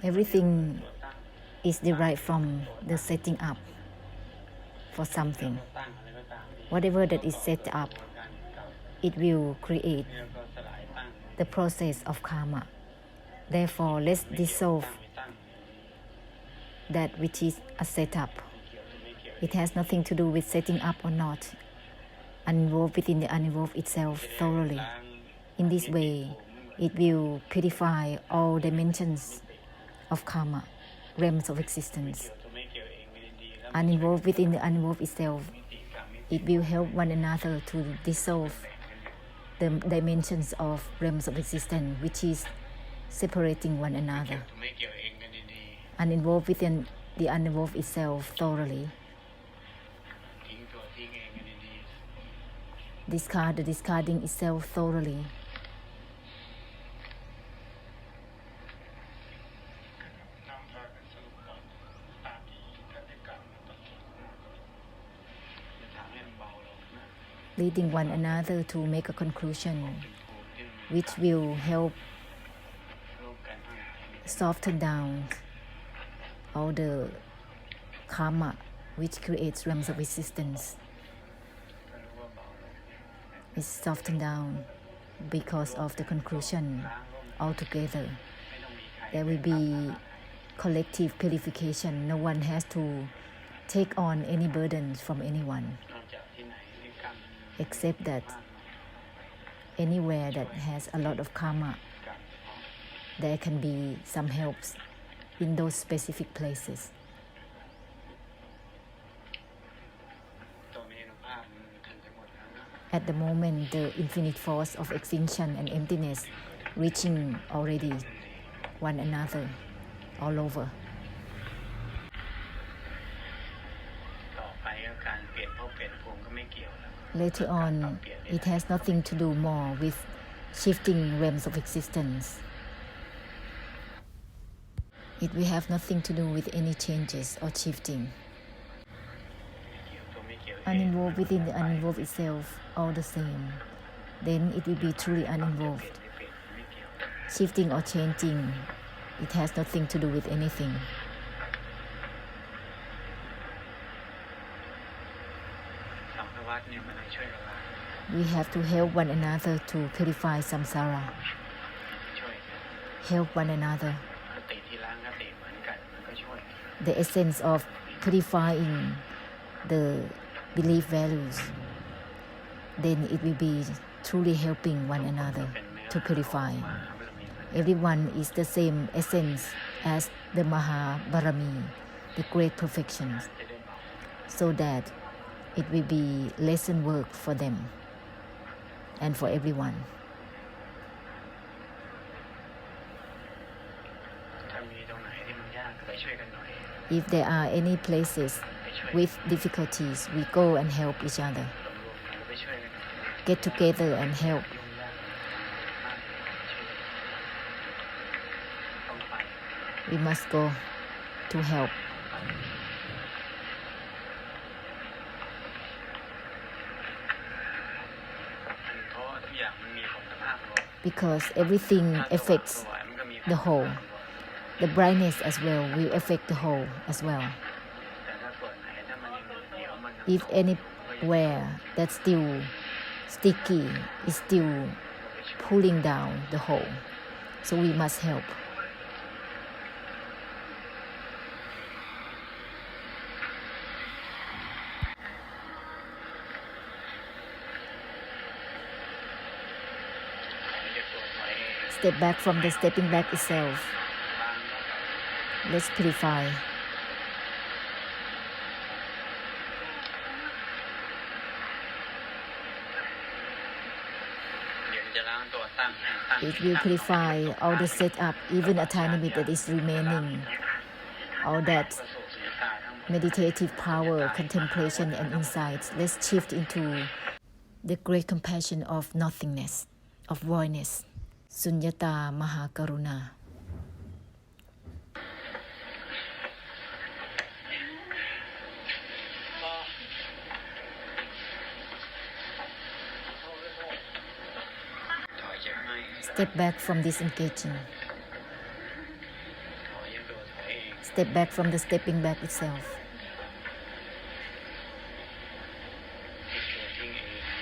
Everything is derived from the setting up for something. Whatever that is set up, it will create the process of karma. Therefore, let's dissolve that which is a setup. It has nothing to do with setting up or not. Uninvolved within the uninvolved itself thoroughly. In this way, it will purify all dimensions of karma, realms of existence. Uninvolved within the uninvolved itself, it will help one another to dissolve the dimensions of realms of existence, which is separating one another. Uninvolved within the uninvolved itself thoroughly. Discard the discarding itself thoroughly. Leading one another to make a conclusion which will help soften down all the karma which creates realms of existence. It's softened down because of the conclusion altogether. There will be collective purification. No one has to take on any burdens from anyone, except that anywhere that has a lot of karma, there can be some helps in those specific places. At the moment, the infinite force of extinction and emptiness reaching already one another all over. Later on, it has nothing to do more with shifting realms of existence. It will have nothing to do with any changes or shifting. Uninvolved within the uninvolved itself, all the same, then it will be truly uninvolved. Shifting or changing, it has nothing to do with anything. We have to help one another to purify samsara. Help one another. The essence of purifying the belief values, then it will be truly helping one another to purify. Everyone is the same essence as the Mahabarami, the great perfections, so that it will be lesson work for them and for everyone. If there are any places with difficulties, we go and help each other. Get together and help. We must go to help. Because everything affects the whole. The brightness as well will affect the whole as well. If anywhere that's still sticky, is still pulling down the whole, so we must help. Step back from the stepping back itself. Let's purify. It will purify all the setup, even a tiny bit that is remaining. All that meditative power, contemplation and insights. Let's shift into the great compassion of nothingness, of voidness. Sunyata Mahakaruna. Step back from disengaging. Step back from the stepping back itself.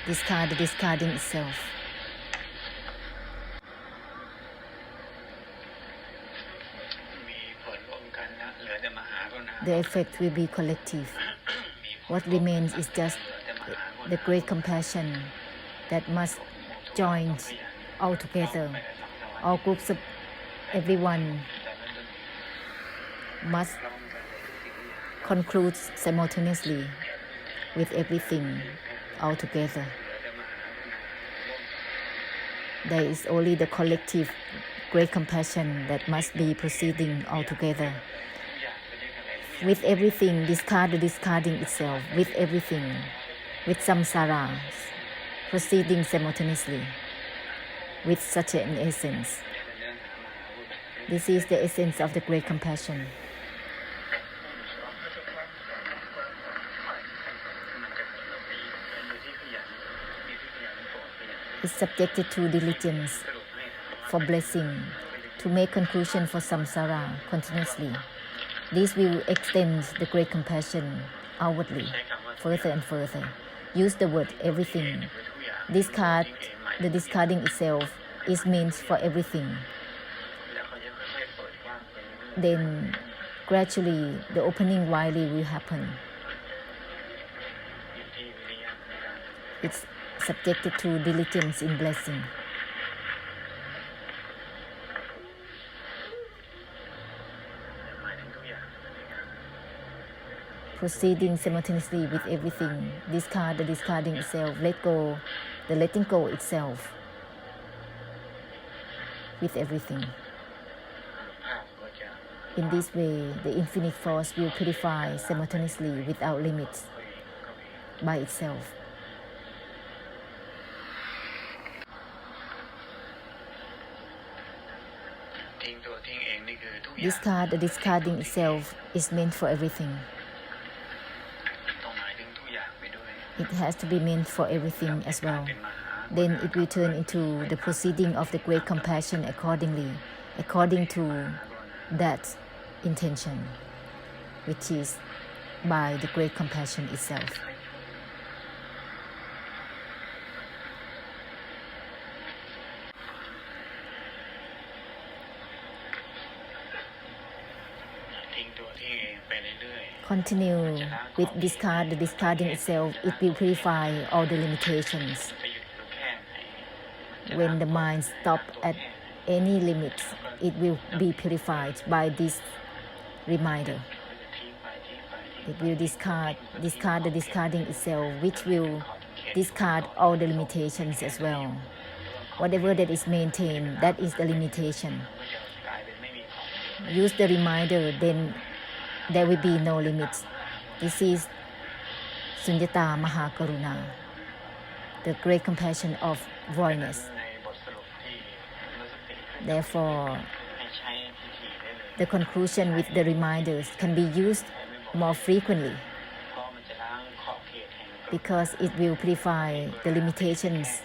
Discard the discarding itself. The effect will be collective. What remains is just the great compassion that must join all together. All groups of everyone must conclude simultaneously with everything all together. There is only the collective great compassion that must be proceeding all together. With everything, discard the discarding itself, with everything, with samsara, proceeding simultaneously, with such an essence. This is the essence of the great compassion. It's subjected to diligence for blessing, to make conclusion for samsara continuously. This will extend the great compassion outwardly, further and further. Use the word everything. Discard, the discarding itself is meant for everything. Then gradually the opening widely will happen. It's subjected to diligence in blessing. Proceeding simultaneously with everything. Discard the discarding itself. Let go the letting go itself with everything. In this way, the infinite force will purify simultaneously without limits by itself. Discard the discarding itself is meant for everything. It has to be meant for everything as well. Then it will turn into the proceeding of the great compassion accordingly, according to that intention, which is by the great compassion itself. Continue with discard the discarding itself. It will purify all the limitations. When the mind stops at any limits, it will be purified by this reminder. It will discard the discarding itself, which will discard all the limitations as well. Whatever that is maintained, that is the limitation. Use the reminder, then there will be no limits. This is Sunyata Mahakaruna, the great compassion of voidness. Therefore, the conclusion with the reminders can be used more frequently because it will purify the limitations.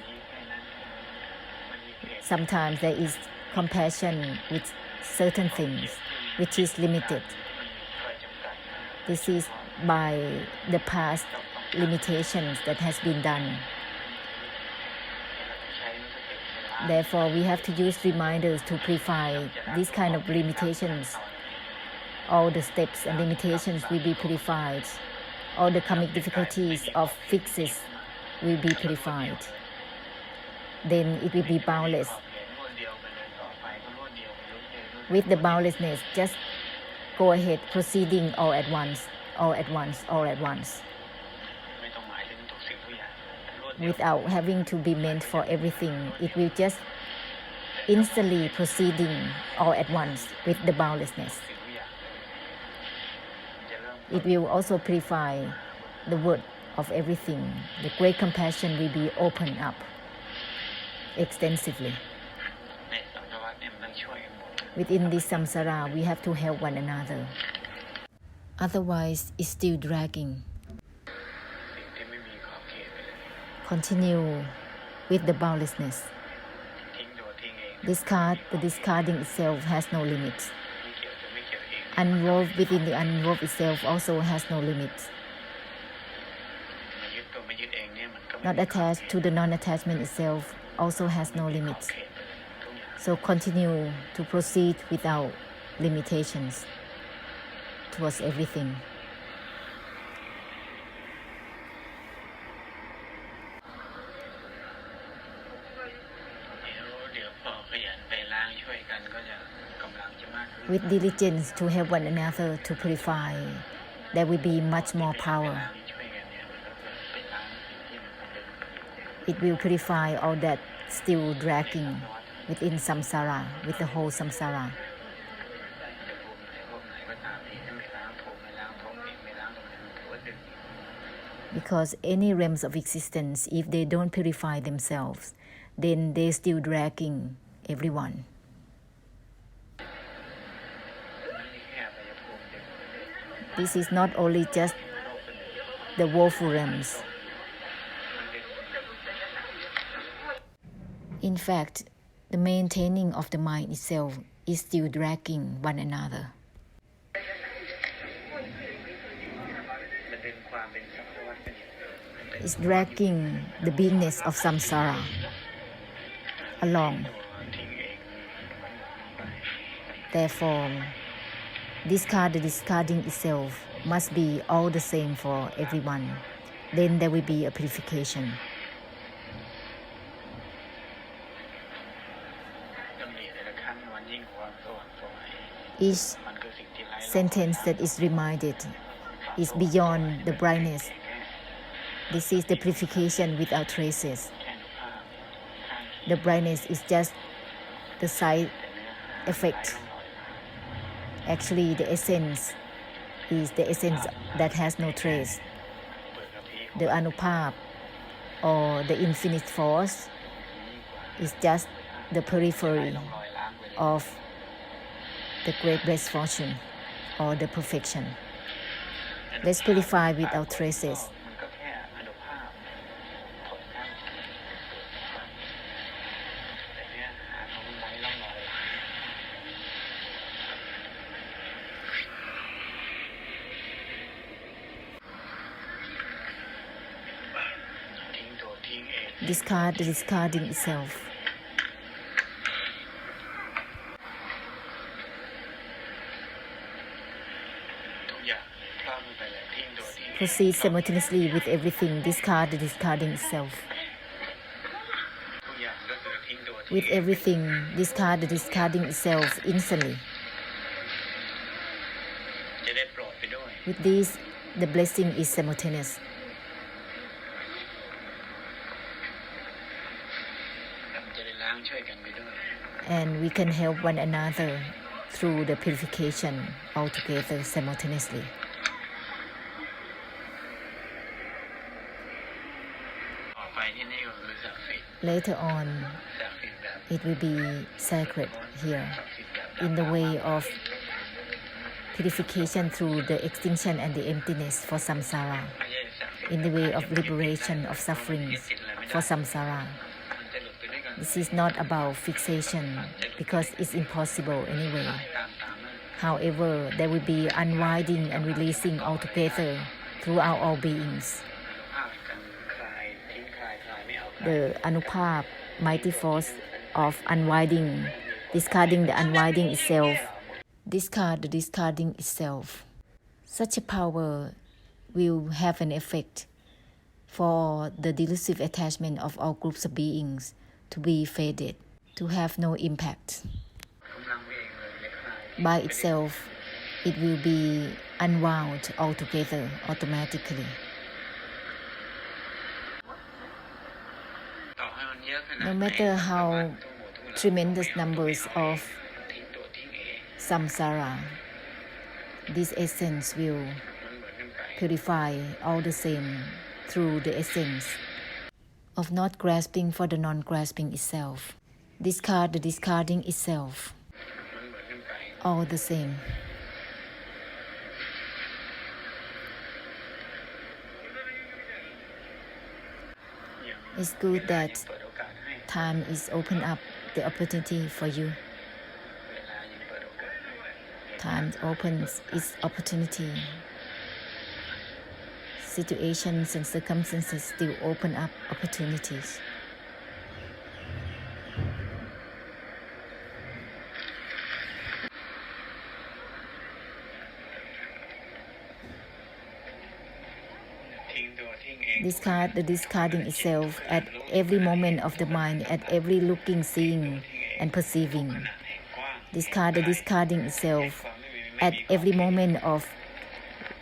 Sometimes there is compassion with certain things which is limited. This is by the past limitations that has been done. Therefore, we have to use reminders to purify these kind of limitations. All the steps and limitations will be purified. All the karmic difficulties of fixes will be purified. Then it will be boundless. With the boundlessness, just go ahead, proceeding all at once, all at once, all at once, without having to be meant for everything. It will just instantly proceeding all at once with the boundlessness. It will also purify the word of everything. The great compassion will be opened up extensively. Within this samsara, we have to help one another. Otherwise, it's still dragging. Continue with the boundlessness. Discard, the discarding itself has no limits. Uninvolved within the uninvolved itself also has no limits. Not attached to the non-attachment itself also has no limits. So continue to proceed without limitations towards everything. With diligence to help one another to purify, there will be much more power. It will purify all that still dragging within samsara, with the whole samsara. Because any realms of existence, if they don't purify themselves, then they're still dragging everyone. This is not only just the woeful realms. In fact, the maintaining of the mind itself is still dragging one another. It's dragging the beingness of samsara along. Therefore, the discarding itself must be all the same for everyone. Then there will be a purification. Each sentence that is reminded is beyond the brightness. This is the purification without traces. The brightness is just the side effect. Actually, the essence is the essence that has no trace. The anupap or the infinite force is just the periphery of the great blessed fortune or the perfection. Let's purify without traces. Discard the discarding itself. Proceed simultaneously with everything. Discard the discarding itself. With everything, discard the discarding itself instantly. With this, the blessing is simultaneous. And we can help one another through the purification altogether simultaneously. Later on, it will be sacred here in the way of purification through the extinction and the emptiness for samsara, in the way of liberation of sufferings for samsara. This is not about fixation because it's impossible anyway. However, there will be unwinding and releasing altogether throughout all beings. The anupap, mighty force of unwinding, discarding the unwinding itself, discard the discarding itself. Such a power will have an effect for the delusive attachment of all groups of beings to be faded, to have no impact. By itself, it will be unwound altogether automatically. No matter how tremendous numbers of samsara, this essence will purify all the same through the essence of not grasping for the non-grasping itself. Discard the discarding itself, all the same. It's good that time is open up the opportunity for you. can't open its opportunity. Situations and circumstances still open up opportunities. Discard the discarding itself at every moment of the mind, at every looking, seeing, and perceiving. Discard the discarding itself at every moment of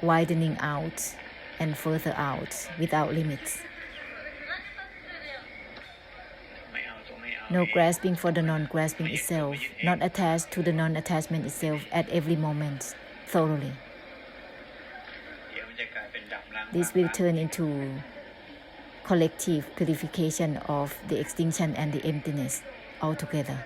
widening out and further out without limits. No grasping for the non-grasping itself, not attached to the non-attachment itself at every moment, thoroughly. This will turn into collective purification of the extinction and the emptiness altogether.